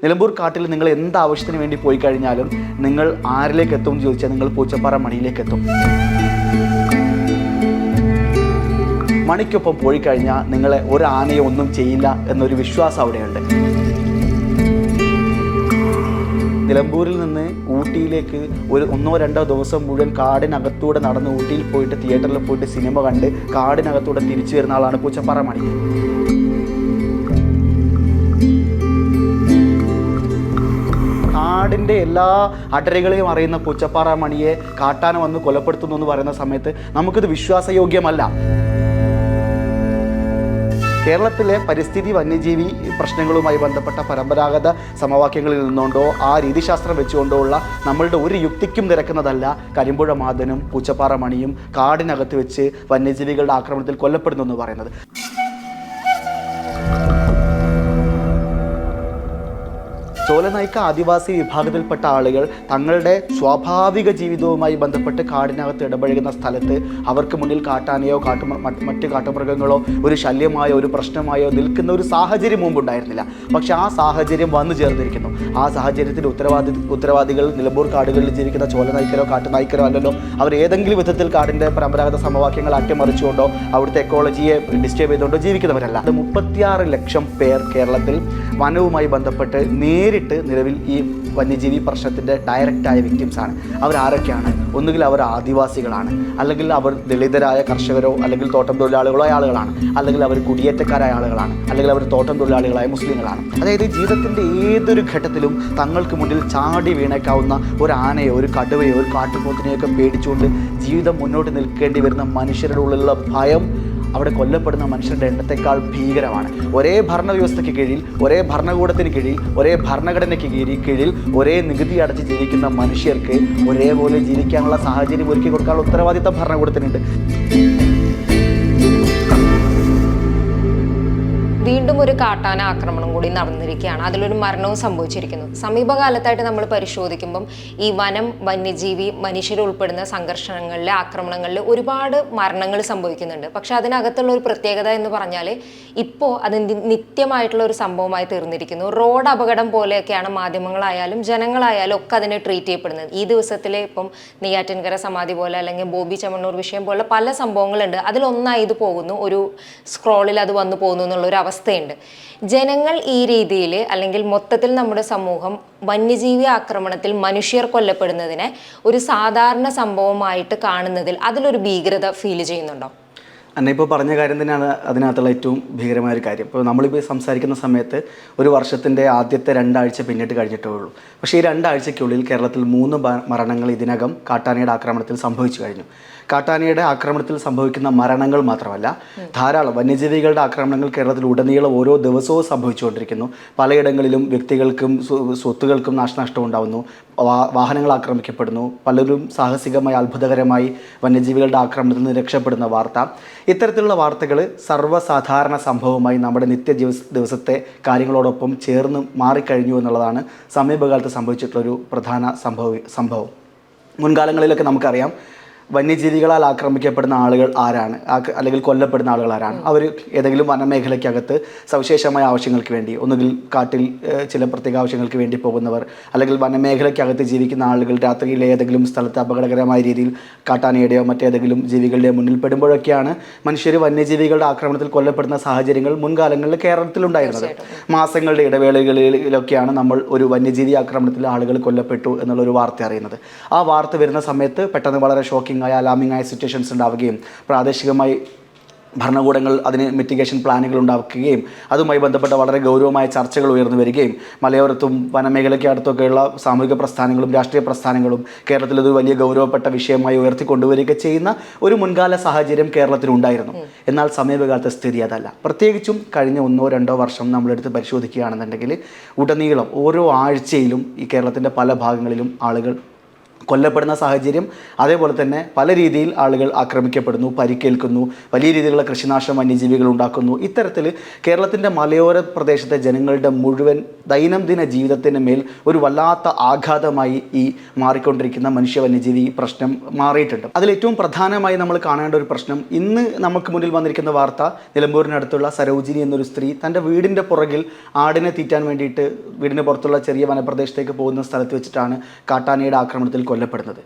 നിലമ്പൂർ കാട്ടിൽ നിങ്ങൾ എന്ത് ആവശ്യത്തിന് വേണ്ടി പോയി കഴിഞ്ഞാലും നിങ്ങൾ ആരിലേക്ക് എത്തും എന്ന് ചോദിച്ചാൽ നിങ്ങൾ പൂച്ചപ്പാറ മണിയിലേക്ക് എത്തും. മണിക്കൊപ്പം പോയി കഴിഞ്ഞാൽ നിങ്ങളെ ഒരു ആനയോ ഒന്നും ചെയ്യില്ല എന്നൊരു വിശ്വാസം അവിടെയുണ്ട്. നിലമ്പൂരിൽ നിന്ന് ഊട്ടിയിലേക്ക് ഒരു 1-2 ദിവസം മുഴുവൻ കാടിനകത്തൂടെ നടന്ന് ഊട്ടിയിൽ പോയിട്ട് തിയേറ്ററിൽ പോയിട്ട് സിനിമ കണ്ട് കാടിനകത്തൂടെ തിരിച്ചു വരുന്ന ആളാണ് പൂച്ചപ്പാറ മണി. കാടിൻ്റെ എല്ലാ അടരുകളെയും അറിയുന്ന പൂച്ചപ്പാറ മണിയെ കാട്ടാന വന്ന് കൊലപ്പെടുത്തുന്നു എന്ന് പറയുന്ന സമയത്ത് നമുക്കിത് വിശ്വാസയോഗ്യമല്ല. കേരളത്തിലെ പരിസ്ഥിതി വന്യജീവി പ്രശ്നങ്ങളുമായി ബന്ധപ്പെട്ട പരമ്പരാഗത സമവാക്യങ്ങളിൽ നിന്നുകൊണ്ടോ ആ രീതിശാസ്ത്രം വെച്ചുകൊണ്ടോ ഉള്ള നമ്മളുടെ ഒരു യുക്തിക്കും നിരക്കുന്നതല്ല കരിമ്പുഴ മാധനും പൂച്ചപ്പാറ മണിയും കാടിനകത്ത് വെച്ച് വന്യജീവികളുടെ ആക്രമണത്തിൽ കൊല്ലപ്പെടുന്നു എന്ന് പറയുന്നത്. ചോലനായിക്ക ആദിവാസി വിഭാഗത്തിൽപ്പെട്ട ആളുകൾ തങ്ങളുടെ സ്വാഭാവിക ജീവിതവുമായി ബന്ധപ്പെട്ട് കാടിനകത്ത് ഇടപഴകുന്ന സ്ഥലത്ത് അവർക്ക് മുന്നിൽ കാട്ടാനയോ മറ്റ് കാട്ടുമൃഗങ്ങളോ ഒരു ശല്യമായോ ഒരു പ്രശ്നമായോ നിൽക്കുന്ന ഒരു സാഹചര്യം മുമ്പുണ്ടായിരുന്നില്ല. പക്ഷെ ആ സാഹചര്യം വന്നു ചേർന്നിരിക്കുന്നു. ആ സാഹചര്യത്തിൽ ഉത്തരവാദികൾ നിലമ്പൂർ കാടുകളിൽ ജീവിക്കുന്ന ചോലനായ്ക്കരോ കാട്ടുനായ്ക്കരോ അല്ലല്ലോ. അവർ ഏതെങ്കിലും വിധത്തിൽ കാടിൻ്റെ പരമ്പരാഗത സമവാക്യങ്ങൾ അട്ടിമറിച്ചുകൊണ്ടോ അവിടുത്തെ എക്കോളജിയെ ഡിസ്റ്റർബ് ചെയ്തുകൊണ്ടോ ജീവിക്കുന്നവരല്ല. അത് 36 ലക്ഷം പേർ കേരളത്തിൽ വനവുമായി ബന്ധപ്പെട്ട് നേരിട്ട് നിലവിൽ ഈ വന്യജീവി പ്രശ്നത്തിൻ്റെ ഡയറക്റ്റായ വിക്ടിംസാണ്. അവരാരൊക്കെയാണ്? ഒന്നുകിൽ അവർ ആദിവാസികളാണ്, അല്ലെങ്കിൽ അവർ ദളിതരായ കർഷകരോ അല്ലെങ്കിൽ തോട്ടം തൊഴിലാളികളോ ആയ ആളുകളാണ്, അല്ലെങ്കിൽ അവർ കുടിയേറ്റക്കാരായ ആളുകളാണ്, അല്ലെങ്കിൽ അവർ തോട്ടം തൊഴിലാളികളായ മുസ്ലിങ്ങളാണ്. അതായത് ജീവിതത്തിൻ്റെ ഏതൊരു ഘട്ടത്തിലും തങ്ങൾക്ക് മുന്നിൽ ചാടി വീണേക്കാവുന്ന ഒരു ആനയോ ഒരു കടുവയോ ഒരു കാട്ടുപോത്തിനെയൊക്കെ പേടിച്ചുകൊണ്ട് ജീവിതം മുന്നോട്ട് നിൽക്കേണ്ടി വരുന്ന മനുഷ്യരുടെ ഉള്ളിലുള്ള ഭയം അവിടെ കൊല്ലപ്പെടുന്ന മനുഷ്യരുടെ എണ്ണത്തെക്കാൾ ഭീകരമാണ്. ഒരേ ഭരണവ്യവസ്ഥയ്ക്ക് കീഴിൽ, ഒരേ ഭരണകൂടത്തിന് കീഴിൽ, ഒരേ ഭരണഘടനയ്ക്ക് കീഴിൽ ഒരേ നികുതി അടച്ച് ജീവിക്കുന്ന മനുഷ്യർക്ക് ഒരേപോലെ ജീവിക്കാനുള്ള സാഹചര്യം ഒരുക്കി കൊടുക്കാനുള്ള ഉത്തരവാദിത്തം ഭരണകൂടത്തിനുണ്ട്. വീണ്ടും ഒരു കാട്ടാന ആക്രമണം കൂടി നടന്നിരിക്കുകയാണ്. അതിലൊരു മരണവും സംഭവിച്ചിരിക്കുന്നു. സമീപകാലത്തായിട്ട് നമ്മൾ പരിശോധിക്കുമ്പം ഈ വനം വന്യജീവി മനുഷ്യരുൾപ്പെടുന്ന സംഘർഷങ്ങളിൽ ആക്രമണങ്ങളിൽ ഒരുപാട് മരണങ്ങൾ സംഭവിക്കുന്നുണ്ട്. പക്ഷെ അതിനകത്തുള്ള ഒരു പ്രത്യേകത എന്ന് പറഞ്ഞാൽ ഇപ്പോൾ അത് നിത്യമായിട്ടുള്ള ഒരു സംഭവമായി തീർന്നിരിക്കുന്നു. റോഡ് അപകടം പോലെയൊക്കെയാണ് മാധ്യമങ്ങളായാലും ജനങ്ങളായാലും ഒക്കെ അതിനെ ട്രീറ്റ് ചെയ്യപ്പെടുന്നത്. ഈ ദിവസത്തിൽ ഇപ്പം നെയ്യാറ്റിൻകര സമാധി പോലെ അല്ലെങ്കിൽ ബോബി ചെമ്മണ്ണൂർ വിഷയം പോലെ പല സംഭവങ്ങളുണ്ട്. അതിലൊന്നായി ഇത് പോകുന്നു, ഒരു സ്ക്രോളിൽ അത് വന്നു പോകുന്നു എന്നുള്ളൊരു അവസ്ഥയുണ്ട്. ജനങ്ങൾ ഈ രീതിയിൽ അല്ലെങ്കിൽ മൊത്തത്തിൽ നമ്മുടെ സമൂഹം വന്യജീവി ആക്രമണത്തിൽ മനുഷ്യർ കൊല്ലപ്പെടുന്നതിനെ ഒരു സാധാരണ സംഭവമായിട്ട് കാണുന്നതിൽ അതിലൊരു ഭീകരത ഫീൽ ചെയ്യുന്നുണ്ടോ? അന്നെ ഇപ്പോൾ പറഞ്ഞ കാര്യം തന്നെയാണ് അതിനകത്തുള്ള ഏറ്റവും ഭീകരമായ ഒരു കാര്യം. ഇപ്പോൾ നമ്മളിപ്പോൾ സംസാരിക്കുന്ന സമയത്ത് ഒരു വർഷത്തിൻ്റെ ആദ്യത്തെ 2 ആഴ്ച പിന്നിട്ട് കഴിഞ്ഞിട്ടേ ഉള്ളൂ. പക്ഷേ ഈ 2 ആഴ്ചയ്ക്കുള്ളിൽ കേരളത്തിൽ 3 മരണങ്ങൾ ഇതിനകം കാട്ടാനയുടെ ആക്രമണത്തിൽ സംഭവിച്ചു കഴിഞ്ഞു. കാട്ടാനയുടെ ആക്രമണത്തിൽ സംഭവിക്കുന്ന മരണങ്ങൾ മാത്രമല്ല, ധാരാളം വന്യജീവികളുടെ ആക്രമണങ്ങൾ കേരളത്തിൽ ഉടനീളം ഓരോ ദിവസവും സംഭവിച്ചുകൊണ്ടിരിക്കുന്നു. പലയിടങ്ങളിലും വ്യക്തികൾക്കും സ്വത്തുകൾക്കും നാശനഷ്ടം ഉണ്ടാകുന്നു, വാഹനങ്ങൾ ആക്രമിക്കപ്പെടുന്നു, പലരും സാഹസികമായി അത്ഭുതകരമായി വന്യജീവികളുടെ ആക്രമണത്തിൽ നിന്ന് രക്ഷപ്പെടുന്ന വാർത്ത. ഇത്തരത്തിലുള്ള വാർത്തകൾ സർവ്വസാധാരണ സംഭവമായി നമ്മുടെ ദിവസത്തെ കാര്യങ്ങളോടൊപ്പം ചേർന്ന് മാറിക്കഴിഞ്ഞു എന്നുള്ളതാണ് സമീപകാലത്ത് സംഭവിച്ചിട്ടുള്ളൊരു പ്രധാന സംഭവം. മുൻകാലങ്ങളിലൊക്കെ നമുക്കറിയാം വന്യജീവികളാൽ ആക്രമിക്കപ്പെടുന്ന ആളുകൾ ആരാണ്, അല്ലെങ്കിൽ കൊല്ലപ്പെടുന്ന ആളുകൾ ആരാണ്. അവർ ഏതെങ്കിലും വനമേഖലയ്ക്കകത്ത് സവിശേഷമായ ആവശ്യങ്ങൾക്ക് വേണ്ടി, ഒന്നുകിൽ കാട്ടിൽ ചില പ്രത്യേക ആവശ്യങ്ങൾക്ക് വേണ്ടി പോകുന്നവർ, അല്ലെങ്കിൽ വനമേഖലയ്ക്കകത്ത് ജീവിക്കുന്ന ആളുകൾ രാത്രിയിലെ ഏതെങ്കിലും സ്ഥലത്ത് അപകടകരമായ രീതിയിൽ കാട്ടാനയുടെയോ മറ്റേതെങ്കിലും ജീവികളുടെയോ മുന്നിൽ പെടുമ്പോഴൊക്കെയാണ് മനുഷ്യർ വന്യജീവികളുടെ ആക്രമണത്തിൽ കൊല്ലപ്പെടുന്ന സാഹചര്യങ്ങൾ മുൻകാലങ്ങളിൽ കേരളത്തിലുണ്ടായിരുന്നത്. മാസങ്ങളുടെ ഇടവേളകളിലൊക്കെയാണ് നമ്മൾ ഒരു വന്യജീവി ആക്രമണത്തിൽ ആളുകൾ കൊല്ലപ്പെട്ടു എന്നുള്ളൊരു വാർത്ത അറിയുന്നത്. ആ വാർത്ത വരുന്ന സമയത്ത് പെട്ടെന്ന് വളരെ ഷോക്കിംഗ് അലാമിംഗ് ആയ സിറ്റുവേഷൻസ് ഉണ്ടാവുകയും പ്രാദേശികമായി ഭരണകൂടങ്ങൾ അതിന് മിറ്റിഗേഷൻ പ്ലാനുകൾ ഉണ്ടാക്കുകയും അതുമായി ബന്ധപ്പെട്ട വളരെ ഗൗരവമായ ചർച്ചകൾ ഉയർന്നു വരികയും മലയോരത്തും വനമേഖലയ്ക്ക് അടുത്തൊക്കെയുള്ള സാമൂഹിക പ്രസ്ഥാനങ്ങളും രാഷ്ട്രീയ പ്രസ്ഥാനങ്ങളും കേരളത്തിൽ ഒരു വലിയ ഗൗരവപ്പെട്ട വിഷയമായി ഉയർത്തിക്കൊണ്ടുവരിക ചെയ്യുന്ന ഒരു മുൻകാല സാഹചര്യം കേരളത്തിലുണ്ടായിരുന്നു. എന്നാൽ സമീപകാലത്തെ സ്ഥിതി അതല്ല. പ്രത്യേകിച്ചും കഴിഞ്ഞ 1-2 വർഷം നമ്മളെടുത്ത് പരിശോധിക്കുകയാണെന്നുണ്ടെങ്കിൽ ഉടനീളം ഓരോ ആഴ്ചയിലും ഈ കേരളത്തിൻ്റെ പല ഭാഗങ്ങളിലും ആളുകൾ കൊല്ലപ്പെടുന്ന സാഹചര്യം, അതേപോലെ തന്നെ പല രീതിയിൽ ആളുകൾ ആക്രമിക്കപ്പെടുന്നു, പരിക്കേൽക്കുന്നു, വലിയ രീതിയിലുള്ള കൃഷിനാശം വന്യജീവികൾ ഉണ്ടാക്കുന്നു. ഇത്തരത്തിൽ കേരളത്തിൻ്റെ മലയോര പ്രദേശത്തെ ജനങ്ങളുടെ മുഴുവൻ ദൈനംദിന ജീവിതത്തിന് മേൽ ഒരു വല്ലാത്ത ആഘാതമായി ഈ മാറിക്കൊണ്ടിരിക്കുന്ന മനുഷ്യ വന്യജീവി പ്രശ്നം മാറിയിട്ടുണ്ട്. അതിലേറ്റവും പ്രധാനമായി നമ്മൾ കാണേണ്ട ഒരു പ്രശ്നം, ഇന്ന് നമുക്ക് മുന്നിൽ വന്നിരിക്കുന്ന വാർത്ത, നിലമ്പൂരിനടുത്തുള്ള സരോജിനി എന്നൊരു സ്ത്രീ തൻ്റെ വീടിൻ്റെ പുറകിൽ ആടിനെ തീറ്റാൻ വേണ്ടിയിട്ട് വീടിന് പുറത്തുള്ള ചെറിയ വനപ്രദേശത്തേക്ക് പോകുന്ന സ്ഥലത്ത് വെച്ചിട്ടാണ് കാട്ടാനയുടെ ആക്രമണത്തിൽ കൊല്ലപ്പെടുന്നത്.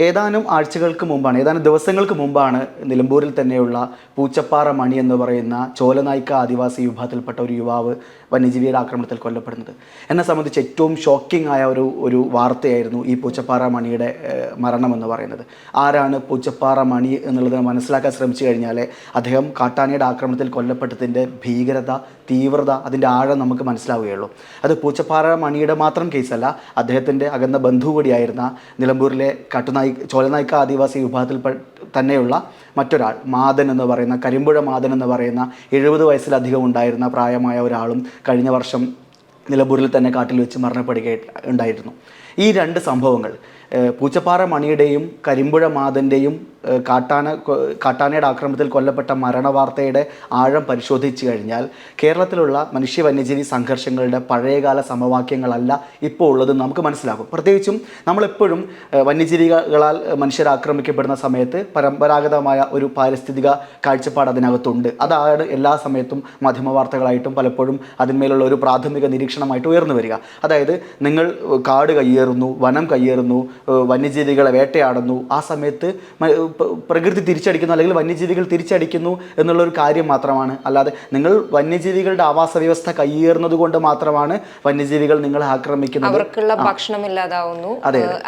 ഏതാനും ആഴ്ചകൾക്ക് മുമ്പാണ്, ഏതാനും ദിവസങ്ങൾക്ക് മുമ്പാണ് നിലമ്പൂരിൽ തന്നെയുള്ള പൂച്ചപ്പാറ മണി എന്ന് പറയുന്ന ചോലനായിക്ക ആദിവാസി വിഭാഗത്തിൽപ്പെട്ട ഒരു യുവാവ് വന്യജീവിയുടെ ആക്രമണത്തിൽ കൊല്ലപ്പെടുന്നത്. എന്നെ സംബന്ധിച്ച് ഏറ്റവും ഷോക്കിംഗ് ആയ ഒരു വാർത്തയായിരുന്നു ഈ പൂച്ചപ്പാറ മണിയുടെ മരണം എന്ന് പറയുന്നത്. ആരാണ് പൂച്ചപ്പാറ മണി എന്നുള്ളത് മനസ്സിലാക്കാൻ ശ്രമിച്ചു കഴിഞ്ഞാൽ അദ്ദേഹം കാട്ടാനയുടെ ആക്രമണത്തിൽ കൊല്ലപ്പെട്ടതിൻ്റെ ഭീകരത, തീവ്രത, അതിൻ്റെ ആഴം നമുക്ക് മനസ്സിലാവുകയുള്ളൂ. അത് പൂച്ചപ്പാറ മണിയുടെ മാത്രം കേസല്ല, അദ്ദേഹത്തിൻ്റെ അകന്ന ബന്ധു കൂടിയായിരുന്ന നിലമ്പൂരിലെ ചോലനായിക്ക ആദിവാസി വിഭാഗത്തിൽ തന്നെയുള്ള മറ്റൊരാൾ, മാദൻ എന്ന് പറയുന്ന, കരിമ്പുഴ മാദൻ എന്ന് പറയുന്ന 70 വയസ്സിലധികം ഉണ്ടായിരുന്ന പ്രായമായ ഒരാളും കഴിഞ്ഞ വർഷം നിലമ്പൂരിൽ തന്നെ കാട്ടിൽ വെച്ച് മരണപ്പെടുകയുണ്ടായിരുന്നു. ഈ രണ്ട് സംഭവങ്ങൾ, പൂച്ചപ്പാറ മണിയുടെയും കരിമ്പുഴ മാദൻ്റെയും കാട്ടാനയുടെ ആക്രമണത്തിൽ കൊല്ലപ്പെട്ട മരണവാർത്തയുടെ ആഴം പരിശോധിച്ചു കഴിഞ്ഞാൽ കേരളത്തിലുള്ള മനുഷ്യ വന്യജീവി സംഘർഷങ്ങളുടെ പഴയകാല സമവാക്യങ്ങളല്ല ഇപ്പോൾ ഉള്ളത് നമുക്ക് മനസ്സിലാകും. പ്രത്യേകിച്ചും നമ്മളെപ്പോഴും വന്യജീവികളാൽ മനുഷ്യർ ആക്രമിക്കപ്പെടുന്ന സമയത്ത് പരമ്പരാഗതമായ ഒരു പാരിസ്ഥിതിക കാഴ്ചപ്പാട് അതിനകത്തുണ്ട്. അതാണ് എല്ലാ സമയത്തും മാധ്യമ വാർത്തകളായിട്ടും പലപ്പോഴും അതിന്മേലുള്ള ഒരു പ്രാഥമിക നിരീക്ഷണമായിട്ട് ഉയർന്നു വരിക. അതായത് നിങ്ങൾ കാട് കയ്യേറുന്നു, വനം കയ്യേറുന്നു, വന്യജീവികളെ വേട്ടയാടുന്നു, ആ സമയത്ത് പ്രകൃതി തിരിച്ചടിക്കുന്നു അല്ലെങ്കിൽ വന്യജീവികൾ തിരിച്ചടിക്കുന്നു എന്നുള്ളൊരു കാര്യം മാത്രമാണ്. അല്ലാതെ നിങ്ങൾ വന്യജീവികളുടെ ആവാസ വ്യവസ്ഥ കയ്യേറുന്നത് കൊണ്ട് മാത്രമാണ് വന്യജീവികൾ നിങ്ങളെ ആക്രമിക്കുന്നത്, അവർക്കുള്ള ഭക്ഷണം ഇല്ലാതാവുന്നു,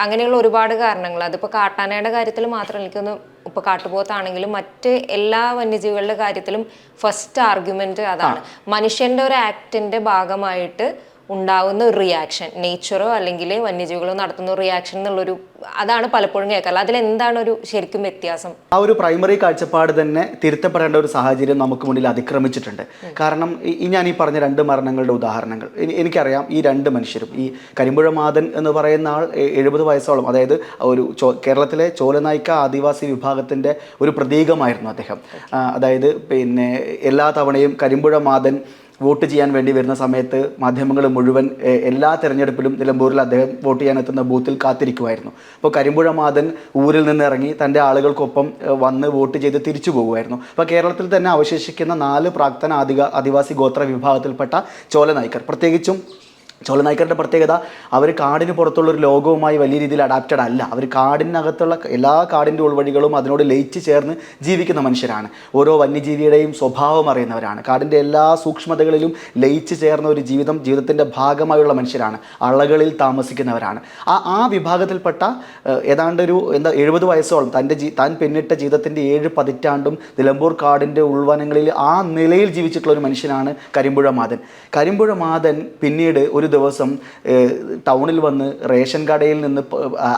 അങ്ങനെയുള്ള ഒരുപാട് കാരണങ്ങൾ. അതിപ്പോൾ കാട്ടാനയുടെ കാര്യത്തിൽ മാത്രം എനിക്കൊന്ന്, ഇപ്പോൾ കാട്ടുപോത്താണെങ്കിലും മറ്റ് എല്ലാ വന്യജീവികളുടെ കാര്യത്തിലും ഫസ്റ്റ് ആർഗ്യുമെന്റ് അതാണ്. മനുഷ്യന്റെ ഒരു ആക്ടിന്റെ ഭാഗമായിട്ട് ഉണ്ടാകുന്ന ഒരു റിയാക്ഷൻ, നേച്ചറോ അല്ലെങ്കിൽ വന്യജീവികളോ നടത്തുന്ന ഒരു റിയാക്ഷൻ എന്നുള്ളൊരു, അതാണ് പലപ്പോഴും കേൾക്കാറ്. അതിലെന്താണ് ഒരു ശരിക്കും വ്യത്യാസം? ആ ഒരു പ്രൈമറി കാഴ്ചപ്പാട് തന്നെ തിരുത്തപ്പെടേണ്ട ഒരു സാഹചര്യം നമുക്ക് മുന്നിൽ അതിക്രമിച്ചിട്ടുണ്ട്. കാരണം ഞാൻ ഈ പറഞ്ഞ 2 മരണങ്ങളുടെ ഉദാഹരണങ്ങൾ എനിക്കറിയാം. ഈ 2 മനുഷ്യരും, ഈ കരിമ്പുഴ മാദൻ എന്ന് പറയുന്ന ആൾ 70 വയസ്സോളം, അതായത് ഒരു കേരളത്തിലെ ചോലനായിക്ക ആദിവാസി വിഭാഗത്തിൻ്റെ ഒരു പ്രതീകമായിരുന്നു അദ്ദേഹം. അതായത് പിന്നെ എല്ലാ തവണയും കരിമ്പുഴ മാദൻ വോട്ട് ചെയ്യാൻ വേണ്ടി വരുന്ന സമയത്ത് മാധ്യമങ്ങൾ മുഴുവൻ എല്ലാ തെരഞ്ഞെടുപ്പിലും നിലമ്പൂരിൽ അദ്ദേഹം വോട്ട് ചെയ്യാൻ എത്തുന്ന ബൂത്തിൽ കാത്തിരിക്കുമായിരുന്നു. അപ്പോൾ കരിമ്പുഴ മാദൻ ഊരിൽ നിന്ന് ഇറങ്ങി തൻ്റെ ആളുകൾക്കൊപ്പം വന്ന് വോട്ട് ചെയ്ത് തിരിച്ചു പോകുമായിരുന്നു. അപ്പോൾ കേരളത്തിൽ തന്നെ അവശേഷിക്കുന്ന 4 പ്രാക്തന ആദിവാസി ഗോത്ര വിഭാഗത്തിൽപ്പെട്ട ചോലനായിക്കർ, പ്രത്യേകിച്ചും ചോലനായിക്കരുടെ പ്രത്യേകത, അവർ കാടിന് പുറത്തുള്ളൊരു ലോകവുമായി വലിയ രീതിയിൽ അഡാപ്റ്റഡ് അല്ല. അവർ കാടിനകത്തുള്ള എല്ലാ കാടിൻ്റെ ഉൾവഴികളും അതിനോട് ലയിച്ച് ചേർന്ന് ജീവിക്കുന്ന മനുഷ്യരാണ്. ഓരോ വന്യജീവിയുടെയും സ്വഭാവം അറിയുന്നവരാണ്. കാടിൻ്റെ എല്ലാ സൂക്ഷ്മതകളിലും ലയിച്ച് ചേർന്ന ഒരു ജീവിതത്തിൻ്റെ ഭാഗമായുള്ള മനുഷ്യരാണ്. അളകളിൽ താമസിക്കുന്നവരാണ്. ആ വിഭാഗത്തിൽപ്പെട്ട ഏതാണ്ട് ഒരു 70 വയസ്സോളം താൻ പിന്നിട്ട ജീവിതത്തിൻ്റെ 7 പതിറ്റാണ്ടും നിലമ്പൂർ കാടിൻ്റെ ഉൾവനങ്ങളിൽ ആ നിലയിൽ ജീവിച്ചിട്ടുള്ള ഒരു മനുഷ്യനാണ് കരിമ്പുഴ മാദൻ. കരിമ്പുഴ മാദൻ പിന്നീട് ഒരു ദിവസം ടൗണിൽ വന്ന് റേഷൻ കടയിൽ നിന്ന്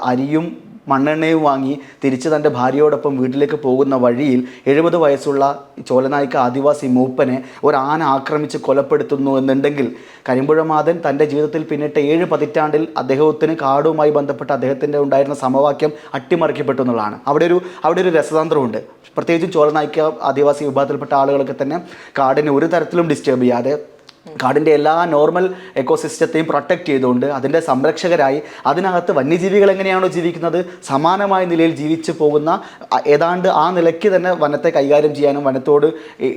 അരിയും മണ്ണെണ്ണയും വാങ്ങി തിരിച്ച് തൻ്റെ ഭാര്യയോടൊപ്പം വീട്ടിലേക്ക് പോകുന്ന വഴിയിൽ 70 വയസ്സുള്ള ചോലനായിക്ക ആദിവാസി മൂപ്പനെ ഒരാന ആക്രമിച്ച് കൊലപ്പെടുത്തുന്നു എന്നുണ്ടെങ്കിൽ കരിമ്പുഴ മാദൻ തൻ്റെ ജീവിതത്തിൽ പിന്നിട്ട് 7 പതിറ്റാണ്ടിൽ അദ്ദേഹത്തിന് കാടുമായി ബന്ധപ്പെട്ട അദ്ദേഹത്തിൻ്റെ ഉണ്ടായിരുന്ന സമവാക്യം അട്ടിമറിക്കപ്പെട്ടു എന്നുള്ളതാണ്. അവിടെ ഒരു രസതന്ത്രമുണ്ട്. പ്രത്യേകിച്ചും ചോലനായിക്ക ആദിവാസി വിഭാഗത്തിൽപ്പെട്ട ആളുകളൊക്കെ തന്നെ കാടിനെ ഒരു തരത്തിലും ഡിസ്റ്റർബ് ചെയ്യാതെ കാടിൻ്റെ എല്ലാ നോർമൽ എക്കോസിസ്റ്റത്തെയും പ്രൊട്ടക്റ്റ് ചെയ്തുകൊണ്ട് അതിൻ്റെ സംരക്ഷകരായി അതിനകത്ത് വന്യജീവികൾ എങ്ങനെയാണോ ജീവിക്കുന്നത് സമാനമായ നിലയിൽ ജീവിച്ചു പോകുന്ന, ഏതാണ്ട് ആ നിലയ്ക്ക് തന്നെ വനത്തെ കൈകാര്യം ചെയ്യാനും വനത്തോട്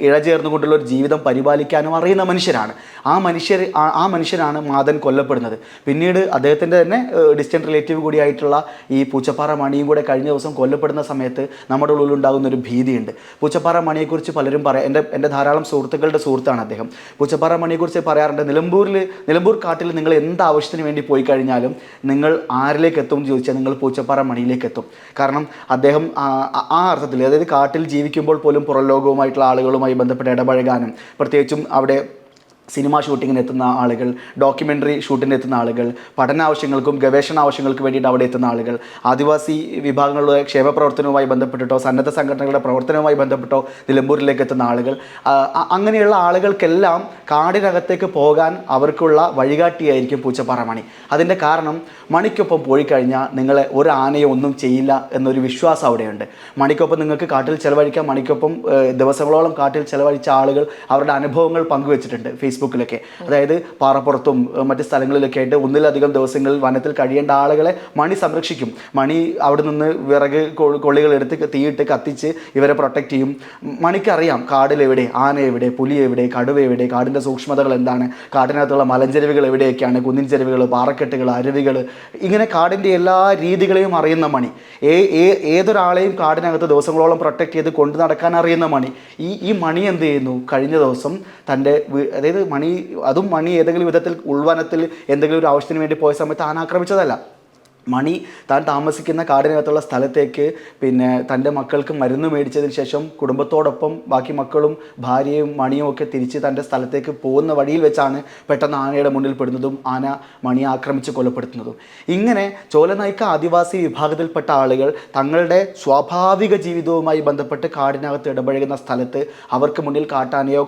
ഇഴചേർന്നുകൊണ്ടുള്ള ഒരു ജീവിതം പരിപാലിക്കാനും അറിയുന്ന മനുഷ്യരാണ്. ആ മനുഷ്യനാണ് മാദൻ കൊല്ലപ്പെടുന്നത്. പിന്നീട് അദ്ദേഹത്തിൻ്റെ തന്നെ ഡിസ്റ്റൻറ്റ് റിലേറ്റീവ് കൂടിയായിട്ടുള്ള ഈ പൂച്ചപ്പാറ മണിയും കൂടെ കഴിഞ്ഞ ദിവസം കൊല്ലപ്പെടുന്ന സമയത്ത് നമ്മുടെ ഉള്ളിലുണ്ടാകുന്ന ഒരു ഭീതിയുണ്ട്. പൂച്ചപ്പാറ മണിയെക്കുറിച്ച് പലരും എൻ്റെ ധാരാളം സുഹൃത്തുക്കളുടെ സുഹൃത്താണ് അദ്ദേഹം. പൂച്ചപ്പാറ മണിയെക്കുറിച്ച് പറയാറുണ്ട്, നിലമ്പൂർ കാട്ടിൽ നിങ്ങൾ എന്ത് ആവശ്യത്തിന് വേണ്ടി പോയി കഴിഞ്ഞാലും നിങ്ങൾ ആരിലേക്ക് എത്തും എന്ന് ചോദിച്ചാൽ നിങ്ങൾ പൂച്ചപ്പാറ മണിയിലേക്ക് എത്തും. കാരണം അദ്ദേഹം ആ അർത്ഥത്തിൽ, അതായത് കാട്ടിൽ ജീവിക്കുമ്പോൾ പോലും പുറം ലോകവുമായിട്ടുള്ള ആളുകളുമായി ബന്ധപ്പെട്ട് ഇടപഴകാനും പ്രത്യേകിച്ചും അവിടെ സിനിമ ഷൂട്ടിങ്ങിന് എത്തുന്ന ആളുകൾ, ഡോക്യുമെൻ്ററി ഷൂട്ടിന് എത്തുന്ന ആളുകൾ, പഠനാവശ്യങ്ങൾക്കും ഗവേഷണ ആവശ്യങ്ങൾക്ക് വേണ്ടിയിട്ട് അവിടെ എത്തുന്ന ആളുകൾ, ആദിവാസി വിഭാഗങ്ങളുടെ ക്ഷേമപ്രവർത്തനവുമായി ബന്ധപ്പെട്ടിട്ടോ സന്നദ്ധ സംഘടനകളുടെ പ്രവർത്തനവുമായി ബന്ധപ്പെട്ടോ നിലമ്പൂരിലേക്ക് എത്തുന്ന ആളുകൾ, അങ്ങനെയുള്ള ആളുകൾക്കെല്ലാം കാടിനകത്തേക്ക് പോകാൻ അവർക്കുള്ള വഴികാട്ടിയായിരിക്കും പൂച്ചപ്പാറ മണി. അതിൻ്റെ കാരണം മണിക്കൊപ്പം പോയി കഴിഞ്ഞാൽ നിങ്ങളെ ഒരു ആനയെ ഒന്നും ചെയ്യില്ല എന്നൊരു വിശ്വാസം അവിടെയുണ്ട്. മണിക്കൊപ്പം നിങ്ങൾക്ക് കാട്ടിൽ ചെലവഴിക്കാം. മണിക്കൊപ്പം ദിവസങ്ങളോളം കാട്ടിൽ ചെലവഴിച്ച ആളുകൾ അവരുടെ അനുഭവങ്ങൾ പങ്കുവച്ചിട്ടുണ്ട് ഫേസ്ബുക്കിലൊക്കെ. അതായത് പാറപ്പുറത്തും മറ്റ് സ്ഥലങ്ങളിലൊക്കെ ആയിട്ട് ഒന്നിലധികം ദിവസങ്ങളിൽ വനത്തിൽ കഴിയേണ്ട ആളുകളെ മണി സംരക്ഷിക്കും. മണി അവിടെ നിന്ന് വിറക് കൊള്ളികൾ എടുത്ത് തീയിട്ട് കത്തിച്ച് ഇവരെ പ്രൊട്ടക്റ്റ് ചെയ്യും. മണിക്കറിയാം കാടിലെവിടെ ആന എവിടെ, പുലി എവിടെ, കടുവ എവിടെ, കാടിൻ്റെ സൂക്ഷ്മതകൾ എന്താണ്, കാടിനകത്തുള്ള മലഞ്ചെരുവുകൾ എവിടെയൊക്കെയാണ്, കുന്നിൻ ചെരുവുകൾ, പാറക്കെട്ടുകൾ, അരുവികൾ, ഇങ്ങനെ കാടിൻ്റെ എല്ലാ രീതികളെയും അറിയുന്ന മണി. ഏതൊരാളെയും കാടിനകത്ത് ദിവസങ്ങളോളം പ്രൊട്ടക്റ്റ് ചെയ്ത് കൊണ്ടു നടക്കാൻ അറിയുന്ന മണി. ഈ മണി എന്ത് ചെയ്യുന്നു, കഴിഞ്ഞ ദിവസം തൻ്റെ അതായത് മണി ഏതെങ്കിലും വിധത്തിൽ ഉൾവനത്തിൽ എന്തെങ്കിലും ഒരു ആവശ്യത്തിന് വേണ്ടി പോയ സമയത്ത് ആന ആക്രമിച്ചതല്ല. മണി താൻ താമസിക്കുന്ന കാടിനകത്തുള്ള സ്ഥലത്തേക്ക് തൻ്റെ മക്കൾക്ക് മരുന്ന് മേടിച്ചതിന് ശേഷം കുടുംബത്തോടൊപ്പം ബാക്കി മക്കളും ഭാര്യയും മണിയും ഒക്കെ തിരിച്ച് തൻ്റെ സ്ഥലത്തേക്ക് പോകുന്ന വഴിയിൽ വെച്ചാണ് പെട്ടെന്ന് ആനയുടെ മുന്നിൽ പെടുന്നതും ആന മണിയെ ആക്രമിച്ച് കൊലപ്പെടുത്തുന്നതും. ഇങ്ങനെ ചോലനായിക്ക ആദിവാസി വിഭാഗത്തിൽപ്പെട്ട ആളുകൾ തങ്ങളുടെ സ്വാഭാവിക ജീവിതവുമായി ബന്ധപ്പെട്ട് കാടിനകത്ത് ഇടപഴകുന്ന സ്ഥലത്ത് അവർക്ക് മുന്നിൽ കാട്ടാനയോ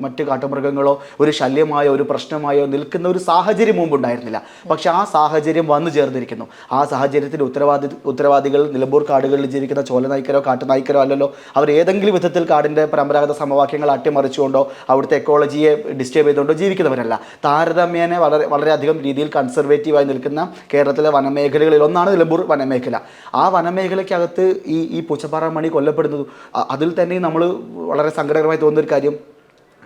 മറ്റ് കാട്ടുമൃഗങ്ങളോ ഒരു ശല്യമായോ ഒരു പ്രശ്നമായോ നിൽക്കുന്ന ഒരു സാഹചര്യം മുമ്പുണ്ടായിരുന്നില്ല. പക്ഷെ ആ സാഹചര്യം വന്നു ചേർന്നിരിക്കുന്നു. ആ സാഹചര്യത്തിൽ ഉത്തരവാദികൾ നിലമ്പൂർ കാടുകളിൽ ജീവിക്കുന്ന ചോലനായ്ക്കരോ കാട്ടുനായ്ക്കരോ അല്ലല്ലോ. അവർ ഏതെങ്കിലും വിധത്തിൽ കാടിൻ്റെ പരമ്പരാഗത സമവാക്യങ്ങൾ അട്ടിമറിച്ചുകൊണ്ടോ അവിടുത്തെ എക്കോളജിയെ ഡിസ്റ്റർബ് ചെയ്തുകൊണ്ടോ ജീവിക്കുന്നവരല്ല. താരതമ്യേന വളരെയധികം രീതിയിൽ കൺസർവേറ്റീവായി നിൽക്കുന്ന കേരളത്തിലെ വനമേഖലകളിൽ ഒന്നാണ് നിലമ്പൂർ വനമേഖല. ആ വനമേഖലയ്ക്കകത്ത് ഈ പൂച്ചപ്പാറ മണി കൊല്ലപ്പെടുന്നത്, അതിൽ തന്നെ നമ്മൾ വളരെ സങ്കടകരമായി തോന്നുന്നൊരു കാര്യം,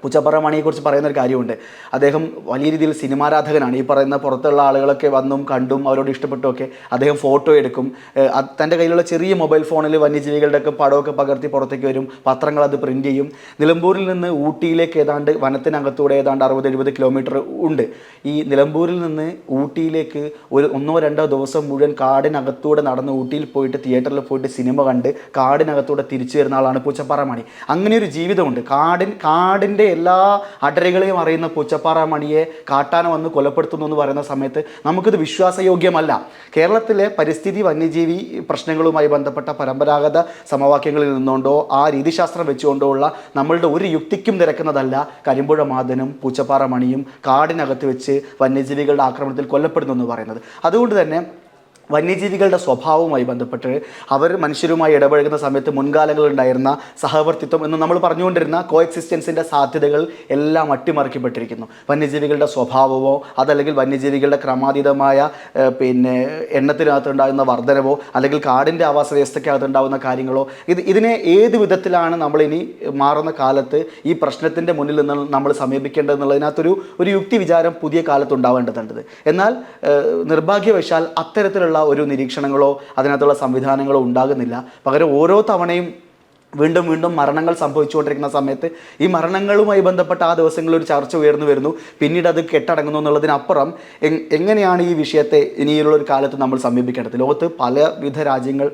പൂച്ചപ്പാറ മണിയെക്കുറിച്ച് പറയുന്നൊരു കാര്യമുണ്ട്. അദ്ദേഹം വലിയ രീതിയിൽ സിനിമാരാധകനാണ്. ഈ പറയുന്ന പുറത്തുള്ള ആളുകളൊക്കെ വന്നും കണ്ടും അവരോട് ഇഷ്ടപ്പെട്ടുമൊക്കെ അദ്ദേഹം ഫോട്ടോ എടുക്കും. തൻ്റെ കയ്യിലുള്ള ചെറിയ മൊബൈൽ ഫോണിൽ വന്യജീവികളുടെ ഒക്കെ പടമൊക്കെ പകർത്തി പുറത്തേക്ക് വരും. പത്രങ്ങൾ അത് പ്രിൻ്റ് ചെയ്യും. നിലമ്പൂരിൽ നിന്ന് ഊട്ടിയിലേക്ക് ഏതാണ്ട് വനത്തിനകത്തൂടെ ഏതാണ്ട് 60-70 കിലോമീറ്റർ ഉണ്ട്. ഈ നിലമ്പൂരിൽ നിന്ന് ഊട്ടിയിലേക്ക് ഒരു 1-2 ദിവസം മുഴുവൻ കാടിനകത്തൂടെ നടന്ന് ഊട്ടിയിൽ പോയിട്ട് തിയേറ്ററിൽ പോയിട്ട് സിനിമ കണ്ട് കാടിനകത്തൂടെ തിരിച്ചു വരുന്ന ആളാണ് പൂച്ചപ്പാറ മണി. അങ്ങനെയൊരു ജീവിതമുണ്ട്. കാടിൻ്റെ എല്ലാ അടരുകളെയും അറിയുന്ന പൂച്ചപ്പാറ മണിയെ കാട്ടാന വന്ന് കൊലപ്പെടുത്തുന്നു എന്ന് പറയുന്ന സമയത്ത് നമുക്കിത് വിശ്വാസയോഗ്യമല്ല. കേരളത്തിലെ പരിസ്ഥിതി വന്യജീവി പ്രശ്നങ്ങളുമായി ബന്ധപ്പെട്ട പരമ്പരാഗത സമവാക്യങ്ങളിൽ നിന്നുകൊണ്ടോ ആ രീതിശാസ്ത്രം വെച്ചുകൊണ്ടോ ഉള്ള നമ്മളുടെ ഒരു യുക്തിക്കും നിരക്കുന്നതല്ല കരിമ്പുഴ മാധനും പൂച്ചപ്പാറ മണിയും കാടിനകത്ത് വെച്ച് വന്യജീവികളുടെ ആക്രമണത്തിൽ കൊല്ലപ്പെടുന്നു എന്ന് പറയുന്നത്. അതുകൊണ്ട് തന്നെ വന്യജീവികളുടെ സ്വഭാവവുമായി ബന്ധപ്പെട്ട് അവർ മനുഷ്യരുമായി ഇടപഴകുന്ന സമയത്ത് മുൻകാലങ്ങളുണ്ടായിരുന്ന സഹവർത്തിത്വം എന്ന് നമ്മൾ പറഞ്ഞുകൊണ്ടിരുന്ന കോ എക്സിസ്റ്റൻസിൻ്റെ സാധ്യതകൾ എല്ലാം അട്ടിമറിക്കപ്പെട്ടിരിക്കുന്നു. വന്യജീവികളുടെ സ്വഭാവമോ അതല്ലെങ്കിൽ വന്യജീവികളുടെ ക്രമാതീതമായ എണ്ണത്തിനകത്തുണ്ടാകുന്ന വർധനവോ അല്ലെങ്കിൽ കാടിൻ്റെ ആവാസ വ്യവസ്ഥയ്ക്കകത്തുണ്ടാകുന്ന കാര്യങ്ങളോ ഇതിനെ ഏത് വിധത്തിലാണ് നമ്മളിനി മാറുന്ന കാലത്ത് ഈ പ്രശ്നത്തിൻ്റെ മുന്നിൽ നിന്ന് നമ്മൾ സമീപിക്കേണ്ടതെന്നുള്ളതിനകത്തൊരു യുക്തി വിചാരം പുതിയ കാലത്ത് ഉണ്ടാവേണ്ടതുണ്ട്. എന്നാൽ നിർഭാഗ്യവശാൽ അത്തരത്തിലുള്ള ഒരു നിരീക്ഷണങ്ങളോ അതിനകത്തുള്ള സംവിധാനങ്ങളോ ഉണ്ടാകുന്നില്ല. പകരം ഓരോ തവണയും വീണ്ടും വീണ്ടും മരണങ്ങൾ സംഭവിച്ചുകൊണ്ടിരിക്കുന്ന സമയത്ത് ഈ മരണങ്ങളുമായി ബന്ധപ്പെട്ട ആ ദിവസങ്ങളിൽ ഒരു ചർച്ച ഉയർന്നു വരുന്നു. പിന്നീട് അത് കെട്ടടങ്ങുന്നു എന്നുള്ളതിനപ്പുറം എങ്ങനെയാണ് ഈ വിഷയത്തെ ഇനിയുള്ള ഒരു കാലത്ത് നമ്മൾ സമീപിക്കേണ്ടത്? ലോകത്ത് പലവിധ രാജ്യങ്ങൾ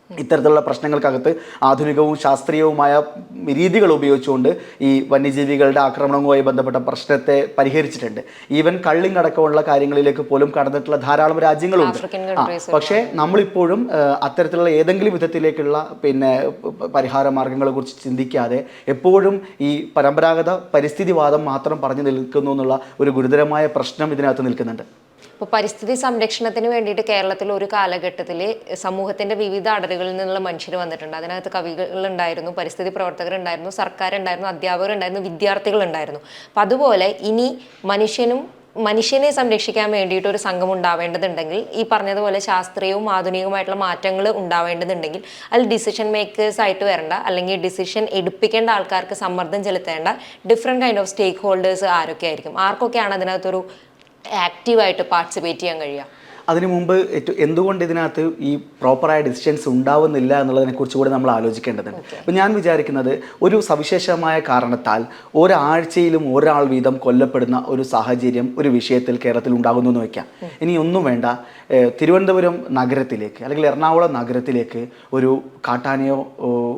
ഇത്തരത്തിലുള്ള പ്രശ്നങ്ങൾക്കകത്ത് ആധുനികവും ശാസ്ത്രീയവുമായ രീതികൾ ഉപയോഗിച്ചുകൊണ്ട് ഈ വന്യജീവികളുടെ ആക്രമണവുമായി ബന്ധപ്പെട്ട പ്രശ്നത്തെ പരിഹരിച്ചിട്ടുണ്ട്. ഈവൻ കള്ളിങ് അടക്കമുള്ള കാര്യങ്ങളിലേക്ക് പോലും കടന്നിട്ടുള്ള ധാരാളം രാജ്യങ്ങളുണ്ട്. പക്ഷേ നമ്മളിപ്പോഴും അത്തരത്തിലുള്ള ഏതെങ്കിലും വിധത്തിലേക്കുള്ള പരിഹാര മാർഗങ്ങളെ കുറിച്ച് ചിന്തിക്കാതെ എപ്പോഴും ഈ പരമ്പരാഗത പരിസ്ഥിതിവാദം മാത്രം പറഞ്ഞു നിൽക്കുന്നു എന്നുള്ള ഒരു ഗുരുതരമായ പ്രശ്നം ഇതിനകത്ത് നിൽക്കുന്നുണ്ട്. ഇപ്പോൾ പരിസ്ഥിതി സംരക്ഷണത്തിന് വേണ്ടിയിട്ട് കേരളത്തിൽ ഒരു കാലഘട്ടത്തിൽ സമൂഹത്തിൻ്റെ വിവിധ അടരുകളിൽ നിന്നുള്ള മനുഷ്യർ വന്നിട്ടുണ്ട്. അതിനകത്ത് കവികളുണ്ടായിരുന്നു, പരിസ്ഥിതി പ്രവർത്തകരുണ്ടായിരുന്നു, സർക്കാരുണ്ടായിരുന്നു, അധ്യാപകരുണ്ടായിരുന്നു, വിദ്യാർത്ഥികളുണ്ടായിരുന്നു. അപ്പം അതുപോലെ ഇനി മനുഷ്യനെ സംരക്ഷിക്കാൻ വേണ്ടിയിട്ട് ഒരു സംഘം ഉണ്ടാവേണ്ടതുണ്ടെങ്കിൽ ഈ പറഞ്ഞതുപോലെ ശാസ്ത്രീയവും ആധുനികവുമായിട്ടുള്ള മാറ്റങ്ങൾ ഉണ്ടാവേണ്ടതുണ്ടെങ്കിൽ അതിൽ ഡിസിഷൻ മേക്കേഴ്സ് ആയിട്ട് വരേണ്ട അല്ലെങ്കിൽ ഡിസിഷൻ എടുപ്പിക്കേണ്ട ആൾക്കാർക്ക് സമ്മർദ്ദം ചെലുത്തേണ്ട different kind of stakeholders ആരൊക്കെ ആയിരിക്കും? ആർക്കൊക്കെയാണ് അതിനകത്തൊരു ആക്റ്റീവായിട്ട് പാർട്ടിസിപ്പേറ്റ് ചെയ്യാൻ കഴിയുക? അതിനു മുമ്പ് എന്തുകൊണ്ട് ഇതിനകത്ത് ഈ പ്രോപ്പറായ ഡിസിഷൻസ് ഉണ്ടാവുന്നില്ല എന്നുള്ളതിനെക്കുറിച്ച് കൂടി നമ്മൾ ആലോചിക്കേണ്ടതുണ്ട്. അപ്പോൾ ഞാൻ വിചാരിക്കുന്നത് ഒരു സവിശേഷമായ കാരണത്താൽ ഒരാഴ്ചയിലും ഒരാൾ വീതം കൊല്ലപ്പെടുന്ന ഒരു സാഹചര്യം ഒരു വിഷയത്തിൽ കേരളത്തിൽ ഉണ്ടാകുന്നു എന്ന് വയ്ക്കാം. ഇനി ഒന്നും വേണ്ട, തിരുവനന്തപുരം നഗരത്തിലേക്ക് അല്ലെങ്കിൽ എറണാകുളം നഗരത്തിലേക്ക് ഒരു കാട്ടാനയോ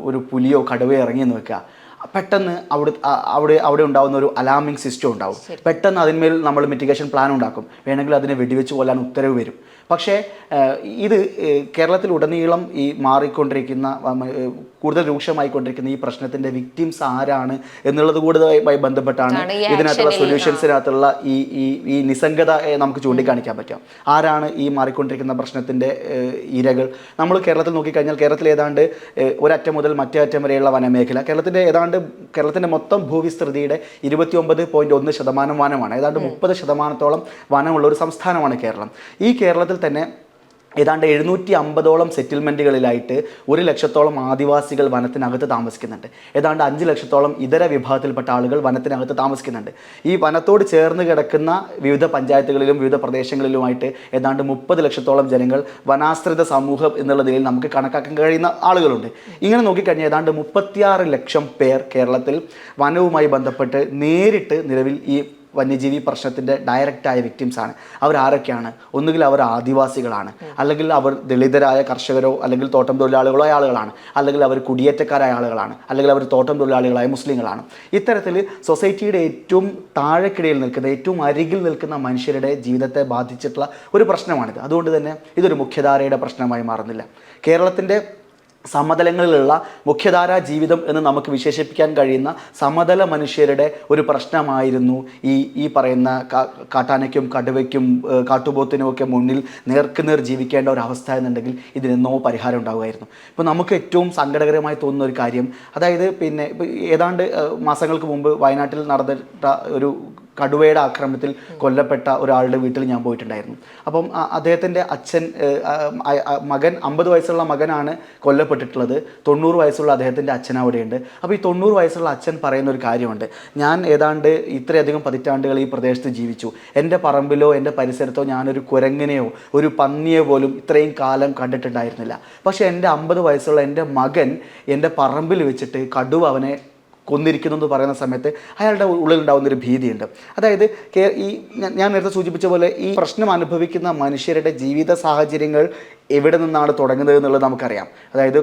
ഒരു പുലിയോ കടുവയോ ഇറങ്ങിയെന്ന് വെക്കുക. പെട്ടെന്ന് അവിടെ ഉണ്ടാകുന്ന ഒരു അലാമിംഗ് സിസ്റ്റം ഉണ്ടാവും. പെട്ടെന്ന് അതിന്മേൽ നമ്മൾ മിറ്റിഗേഷൻ പ്ലാൻ ഉണ്ടാക്കും. വേണമെങ്കിൽ അതിനെ വെടിവെച്ച് കൊല്ലാൻ ഉത്തരവ് വരും. പക്ഷേ ഇത് കേരളത്തിലുടനീളം ഈ മാറിക്കൊണ്ടിരിക്കുന്ന കൂടുതൽ രൂക്ഷമായിക്കൊണ്ടിരിക്കുന്ന ഈ പ്രശ്നത്തിൻ്റെ വിക്ടിംസ് ആരാണ് എന്നുള്ളത് കൂടുതലായി ബന്ധപ്പെട്ടാണ് ഇതിനകത്തുള്ള സൊല്യൂഷൻസിനകത്തുള്ള ഈ നിസ്സംഗത നമുക്ക് ചൂണ്ടിക്കാണിക്കാൻ പറ്റും. ആരാണ് ഈ മാറിക്കൊണ്ടിരിക്കുന്ന പ്രശ്നത്തിൻ്റെ ഇരകൾ? നമ്മൾ കേരളത്തിൽ നോക്കിക്കഴിഞ്ഞാൽ കേരളത്തിൽ ഏതാണ്ട് ഒരറ്റം മുതൽ മറ്റേ അറ്റം വരെയുള്ള വനമേഖല കേരളത്തിൻ്റെ മൊത്തം ഭൂവിസ്തൃതിയുടെ 29.1% വനമാണ്. ഏതാണ്ട് 30% വനമുള്ള ഒരു സംസ്ഥാനമാണ് കേരളം. ഈ കേരളത്തിൽ തന്നെ ഏതാണ്ട് 750ഓളം സെറ്റിൽമെൻറ്റുകളിലായിട്ട് 1 ലക്ഷത്തോളം ആദിവാസികൾ വനത്തിനകത്ത് താമസിക്കുന്നുണ്ട്. ഏതാണ്ട് 5 ലക്ഷത്തോളം ഇതര വിഭാഗത്തിൽപ്പെട്ട ആളുകൾ വനത്തിനകത്ത് താമസിക്കുന്നുണ്ട്. ഈ വനത്തോട് ചേർന്ന് കിടക്കുന്ന വിവിധ പഞ്ചായത്തുകളിലും വിവിധ പ്രദേശങ്ങളിലുമായിട്ട് ഏതാണ്ട് 30 ലക്ഷത്തോളം ജനങ്ങൾ വനാശ്രിത സമൂഹം എന്നുള്ള നിലയിൽ നമുക്ക് കണക്കാക്കാൻ കഴിയുന്ന ആളുകളുണ്ട്. ഇങ്ങനെ നോക്കിക്കഴിഞ്ഞാൽ ഏതാണ്ട് 36 ലക്ഷം പേർ കേരളത്തിൽ വനവുമായി ബന്ധപ്പെട്ട് നേരിട്ട് നിലവിൽ ഈ വന്യജീവി പ്രശ്നത്തിൻ്റെ ഡയറക്റ്റായ വിക്ടിംസാണ്. അവരാരൊക്കെയാണ്? ഒന്നുകിൽ അവർ ആദിവാസികളാണ്, അല്ലെങ്കിൽ അവർ ദളിതരായ കർഷകരോ അല്ലെങ്കിൽ തോട്ടം തൊഴിലാളികളോ ആയ ആളുകളാണ്, അല്ലെങ്കിൽ അവർ കുടിയേറ്റക്കാരായ ആളുകളാണ്, അല്ലെങ്കിൽ അവർ തോട്ടം തൊഴിലാളികളായ മുസ്ലിങ്ങളാണ്. ഇത്തരത്തിൽ സൊസൈറ്റിയുടെ ഏറ്റവും താഴെക്കിടയിൽ നിൽക്കുന്ന ഏറ്റവും അരികിൽ നിൽക്കുന്ന മനുഷ്യരുടെ ജീവിതത്തെ ബാധിച്ചിട്ടുള്ള ഒരു പ്രശ്നമാണിത്. അതുകൊണ്ട് തന്നെ ഇതൊരു മുഖ്യധാരയുടെ പ്രശ്നമായി മാറുന്നില്ല. കേരളത്തിൻ്റെ സമതലങ്ങളിലുള്ള മുഖ്യധാരാ ജീവിതം എന്ന് നമുക്ക് വിശേഷിപ്പിക്കാൻ കഴിയുന്ന സമതല മനുഷ്യരുടെ ഒരു പ്രശ്നമായിരുന്നു ഈ പറയുന്ന കാട്ടാനയ്ക്കും കടുവയ്ക്കും കാട്ടുപോത്തിനും ഒക്കെ മുന്നിൽ നേർക്കുനേർ ജീവിക്കേണ്ട ഒരു അവസ്ഥ എന്നുണ്ടെങ്കിൽ ഇതിനെന്നോ പരിഹാരം ഉണ്ടാകുമായിരുന്നു. ഇപ്പോൾ നമുക്ക് ഏറ്റവും സങ്കടകരമായി തോന്നുന്ന ഒരു കാര്യം, അതായത് ഏതാണ്ട് മാസങ്ങൾക്ക് മുമ്പ് വയനാട്ടിൽ നടന്നിട്ട ഒരു കടുവയുടെ ആക്രമണത്തിൽ കൊല്ലപ്പെട്ട ഒരാളുടെ വീട്ടിൽ ഞാൻ പോയിട്ടുണ്ടായിരുന്നു. അപ്പം അദ്ദേഹത്തിൻ്റെ മകൻ 50 വയസ്സുള്ള മകനാണ് കൊല്ലപ്പെട്ടിട്ടുള്ളത്. 90 വയസ്സുള്ള അദ്ദേഹത്തിൻ്റെ അച്ഛൻ അവിടെയുണ്ട്. അപ്പോൾ ഈ 90 വയസ്സുള്ള അച്ഛൻ പറയുന്ന ഒരു കാര്യമുണ്ട്. ഞാൻ ഏതാണ്ട് ഇത്രയധികം പതിറ്റാണ്ടുകൾ ഈ പ്രദേശത്ത് ജീവിച്ചു. എൻ്റെ പറമ്പിലോ എൻ്റെ പരിസരത്തോ ഞാനൊരു കുരങ്ങിനെയോ ഒരു പന്നിയെ പോലും ഇത്രയും കാലം കണ്ടിട്ടുണ്ടായിരുന്നില്ല. പക്ഷേ എൻ്റെ 50 വയസ്സുള്ള എൻ്റെ മകൻ എൻ്റെ പറമ്പിൽ വെച്ചിട്ട് കടുവ അവനെ കൊന്നിരിക്കുന്നു എന്ന് പറയുന്ന സമയത്ത് അയാളുടെ ഉള്ളിലുണ്ടാകുന്നൊരു ഭീതിയുണ്ട്. അതായത് ഞാൻ നേരത്തെ സൂചിപ്പിച്ച പോലെ ഈ പ്രശ്നം അനുഭവിക്കുന്ന മനുഷ്യരുടെ ജീവിത സാഹചര്യങ്ങൾ എവിടെ നിന്നാണ് തുടങ്ങുന്നത് എന്നുള്ളത് നമുക്കറിയാം. അതായത്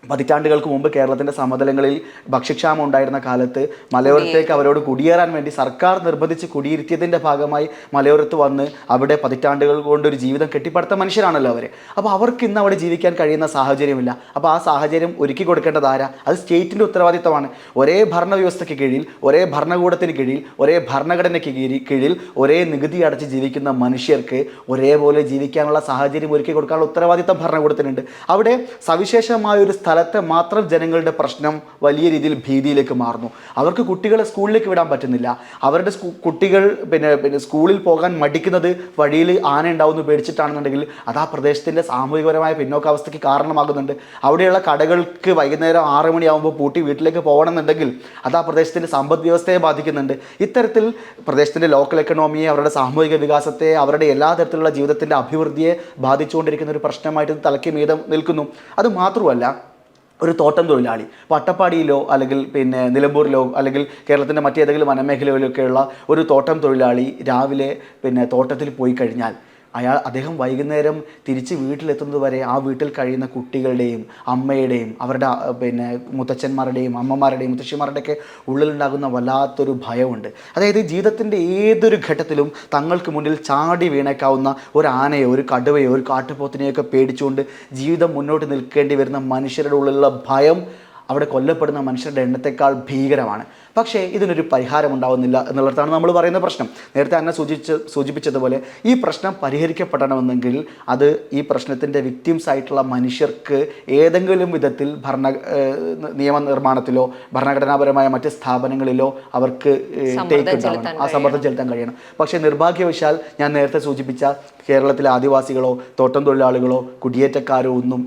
പതിറ്റാണ്ടുകൾക്ക് മുമ്പ് കേരളത്തിൻ്റെ സമതലങ്ങളിൽ ഭക്ഷ്യക്ഷാമം ഉണ്ടായിരുന്ന കാലത്ത് മലയോരത്തേക്ക് അവരോട് കുടിയേറാൻ വേണ്ടി സർക്കാർ നിർബന്ധിച്ച് കുടിയിരുത്തിയതിൻ്റെ ഭാഗമായി മലയോരത്ത് വന്ന് അവിടെ പതിറ്റാണ്ടുകൾ കൊണ്ടൊരു ജീവിതം കെട്ടിപ്പടുത്ത മനുഷ്യരാണല്ലോ അവർ. അപ്പോൾ അവർക്ക് ഇന്ന് അവിടെ ജീവിക്കാൻ കഴിയുന്ന സാഹചര്യമില്ല. അപ്പോൾ ആ സാഹചര്യം ഒരുക്കി കൊടുക്കേണ്ടത് ആരാ? അത് സ്റ്റേറ്റിൻ്റെ ഉത്തരവാദിത്തമാണ്. ഒരേ ഭരണവ്യവസ്ഥയ്ക്ക് കീഴിൽ, ഒരേ ഭരണകൂടത്തിന് കീഴിൽ, ഒരേ ഭരണഘടനയ്ക്ക് കീഴിൽ ഒരേ നികുതി അടച്ച് ജീവിക്കുന്ന മനുഷ്യർക്ക് ഒരേപോലെ ജീവിക്കാനുള്ള സാഹചര്യം ഒരുക്കി കൊടുക്കാനുള്ള ഉത്തരവാദിത്തം ഭരണകൂടത്തിനുണ്ട്. അവിടെ സവിശേഷമായൊരു സ്ഥലത്തെ മാത്രം ജനങ്ങളുടെ പ്രശ്നം വലിയ രീതിയിൽ ഭീതിയിലേക്ക് മാറുന്നു. അവർക്ക് കുട്ടികളെ സ്കൂളിലേക്ക് വിടാൻ പറ്റുന്നില്ല. അവരുടെ കുട്ടികൾ പിന്നെ സ്കൂളിൽ പോകാൻ മടിക്കുന്നത് വഴിയിൽ ആന ഉണ്ടാവുമെന്ന് പേടിച്ചിട്ടാണെന്നുണ്ടെങ്കിൽ അത് ആ പ്രദേശത്തിൻ്റെ സാമൂഹികപരമായ പിന്നോക്കാവസ്ഥയ്ക്ക് കാരണമാകുന്നുണ്ട്. അവിടെയുള്ള കടകൾക്ക് വൈകുന്നേരം 6 മണിയാകുമ്പോൾ പൂട്ടി വീട്ടിലേക്ക് പോകണമെന്നുണ്ടെങ്കിൽ അത് ആ പ്രദേശത്തിൻ്റെ സമ്പദ് വ്യവസ്ഥയെ ബാധിക്കുന്നുണ്ട്. ഇത്തരത്തിൽ പ്രദേശത്തിൻ്റെ ലോക്കൽ എക്കണോമിയെ, അവരുടെ സാമൂഹിക വികാസത്തെ, അവരുടെ എല്ലാ തരത്തിലുള്ള ജീവിതത്തിൻ്റെ അഭിവൃദ്ധിയെ ബാധിച്ചുകൊണ്ടിരിക്കുന്ന ഒരു പ്രശ്നമായിട്ട് തലയ്ക്ക് മീതം നിൽക്കുന്നു. അത് മാത്രമല്ല, ഒരു തോട്ടം തൊഴിലാളി അട്ടപ്പാടിയിലോ അല്ലെങ്കിൽ നിലമ്പൂരിലോ അല്ലെങ്കിൽ കേരളത്തിൻ്റെ മറ്റേതെങ്കിലും വനമേഖലയിലൊക്കെയുള്ള ഒരു തോട്ടം തൊഴിലാളി രാവിലെ തോട്ടത്തിൽ പോയി കഴിഞ്ഞാൽ അദ്ദേഹം വൈകുന്നേരം തിരിച്ച് വീട്ടിലെത്തുന്നത് വരെ ആ വീട്ടിൽ കഴിയുന്ന കുട്ടികളുടെയും അമ്മയുടെയും അവരുടെ മുത്തച്ഛന്മാരുടെയും അമ്മമാരുടെയും മുത്തശ്ശിമാരുടെയൊക്കെ ഉള്ളിലുണ്ടാകുന്ന വല്ലാത്തൊരു ഭയമുണ്ട്. അതായത് ജീവിതത്തിൻ്റെ ഏതൊരു ഘട്ടത്തിലും തങ്ങൾക്ക് മുന്നിൽ ചാടി വീണേക്കാവുന്ന ഒരു ആനയോ ഒരു കടുവയോ ഒരു കാട്ടുപോത്തിനെയൊക്കെ പേടിച്ചുകൊണ്ട് ജീവിതം മുന്നോട്ട് നിൽക്കേണ്ടി വരുന്ന മനുഷ്യരുടെ ഉള്ളിലുള്ള ഭയം അവിടെ കൊല്ലപ്പെടുന്ന മനുഷ്യരുടെ എണ്ണത്തെക്കാൾ ഭീകരമാണ്. പക്ഷേ ഇതിനൊരു പരിഹാരം ഉണ്ടാവുന്നില്ല എന്നുള്ളതാണ് നമ്മൾ പറയുന്ന പ്രശ്നം. നേരത്തെ അന്ന സൂചിപ്പിച്ചതുപോലെ ഈ പ്രശ്നം പരിഹരിക്കപ്പെടണമെന്നെങ്കിൽ അത് ഈ പ്രശ്നത്തിൻ്റെ വിക്ടിംസ് ആയിട്ടുള്ള മനുഷ്യർക്ക് ഏതെങ്കിലും വിധത്തിൽ നിയമനിർമ്മാണത്തിലോ ഭരണഘടനാപരമായ മറ്റ് സ്ഥാപനങ്ങളിലോ അവർക്ക് ആ സമ്മർദ്ദം ചെലുത്താൻ കഴിയണം. പക്ഷേ നിർഭാഗ്യവശാൽ ഞാൻ നേരത്തെ സൂചിപ്പിച്ച കേരളത്തിലെ ആദിവാസികളോ തോട്ടം തൊഴിലാളികളോ കുടിയേറ്റക്കാരോ ഒന്നും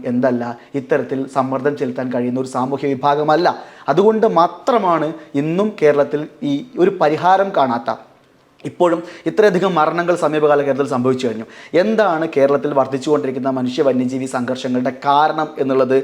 ഇത്തരത്തിൽ സമ്മർദ്ദം ചെലുത്താൻ കഴിയുന്ന ഒരു സാമൂഹ്യ വിഭാഗമല്ല. അതുകൊണ്ട് മാത്രമാണ് ഇന്നും കേരളത്തിൽ ഈ ഒരു പരിഹാരം കാണാത്ത ഇപ്പോഴും ഇത്രയധികം മരണങ്ങൾ സമീപകാല കേരളത്തിൽ സംഭവിച്ചു കഴിഞ്ഞു. എന്താണ് കേരളത്തിൽ വർദ്ധിച്ചുകൊണ്ടിരിക്കുന്ന മനുഷ്യ വന്യജീവി സംഘർഷങ്ങളുടെ കാരണം എന്നുള്ളത്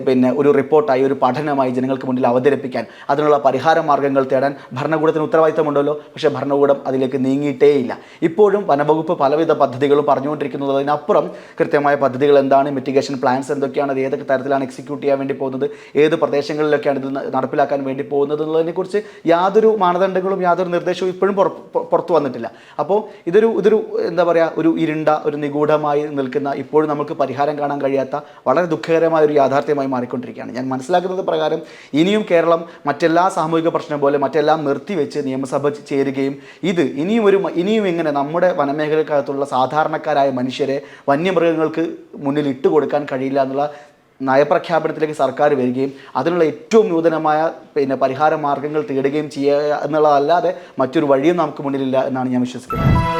പിന്നെ ഒരു റിപ്പോർട്ടായി, ഒരു പഠനമായി ജനങ്ങൾക്ക് മുന്നിൽ അവതരിപ്പിക്കാൻ, അതിനുള്ള പരിഹാര മാർഗ്ഗങ്ങൾ തേടാൻ ഭരണകൂടത്തിന് ഉത്തരവാദിത്തമുണ്ടല്ലോ. പക്ഷേ ഭരണകൂടം അതിലേക്ക് നീങ്ങിയിട്ടേയില്ല. ഇപ്പോഴും വനവകുപ്പ് പലവിധ പദ്ധതികളും പറഞ്ഞുകൊണ്ടിരിക്കുന്നത്, അതിനപ്പുറം കൃത്യമായ പദ്ധതികൾ എന്താണ്, മിറ്റിഗേഷൻ പ്ലാൻസ് എന്തൊക്കെയാണ്, അത് ഏതൊക്കെ തരത്തിലാണ് എക്സിക്യൂട്ട് ചെയ്യാൻ വേണ്ടി പോകുന്നത്, ഏത് പ്രദേശങ്ങളിലൊക്കെയാണ് ഇത് നടപ്പിലാക്കാൻ വേണ്ടി പോകുന്നത് എന്നുള്ളതിനെക്കുറിച്ച് യാതൊരു മാനദണ്ഡങ്ങളും യാതൊരു നിർദ്ദേശവും ഇപ്പോഴും പുറത്തു വന്നിട്ടില്ല. അപ്പോൾ ഇതൊരു എന്താ പറയുക, ഒരു ഇരുണ്ട, ഒരു നിഗൂഢമായി നിൽക്കുന്ന, ഇപ്പോഴും നമുക്ക് പരിഹാരം കാണാൻ കഴിയാത്ത വളരെ ദുഃഖകരമായ ഒരു യാഥാർത്ഥ്യമായി മാറിക്കൊണ്ടിരിക്കുകയാണ്. ഞാൻ മനസ്സിലാക്കുന്നത് പ്രകാരം ഇനിയും കേരളം മറ്റെല്ലാ സാമൂഹിക പ്രശ്നം പോലെ മറ്റെല്ലാം നിർത്തിവെച്ച് നിയമസഭ ചേരുകയും ഇനിയും ഇങ്ങനെ നമ്മുടെ വനമേഖലക്കകത്തുള്ള സാധാരണക്കാരായ മനുഷ്യരെ വന്യമൃഗങ്ങൾക്ക് മുന്നിൽ ഇട്ടുകൊടുക്കാൻ കഴിയില്ല എന്നുള്ള നയപ്രഖ്യാപനത്തിലേക്ക് സർക്കാർ വരികയും അതിനുള്ള ഏറ്റവും നൂതനമായ പരിഹാര മാർഗ്ഗങ്ങൾ തേടുകയും ചെയ്യുക എന്നുള്ളതല്ലാതെ മറ്റൊരു വഴിയും നമുക്ക് മുന്നിലില്ല എന്നാണ് ഞാൻ വിശ്വസിക്കുന്നത്.